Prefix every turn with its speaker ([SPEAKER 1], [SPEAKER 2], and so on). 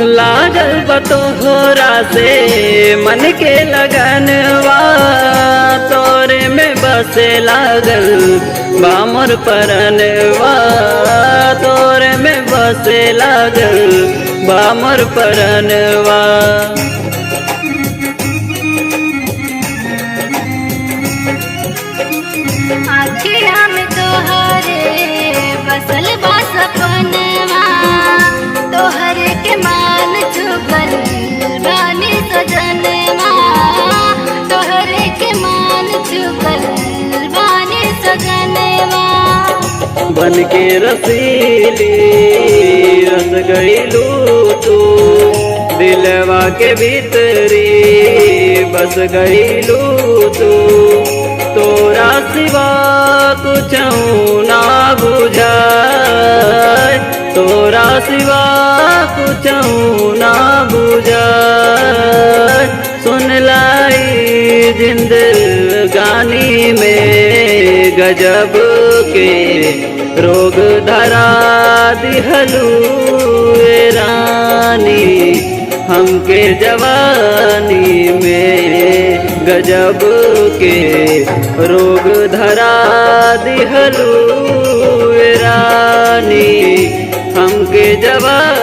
[SPEAKER 1] लागल बतोहरा से मन के लगनवा, तोरे में बसे लागल बामर परनवा, तोरे में बसे लागल बामर परनवा।
[SPEAKER 2] आखिया में तोहरे बसल बा सपनवा, तोहरे के मान चुकल बानी सजनवा, तोहरे के मान चुकल बानी सजनवा।
[SPEAKER 1] बन के रसीली रस गईलू तू दिलवा के भीतरी बस गईलू तू, तोरा सिवा कुछ ना बुझाए, तोरा सिवा कुछ ना बुझाए। सुन लाई जिंदगानी में गजब के रोग धरा दिहलू रानी, हमके जवानी में गजब के रोग धरा दिहलू रानी, हमके जवानी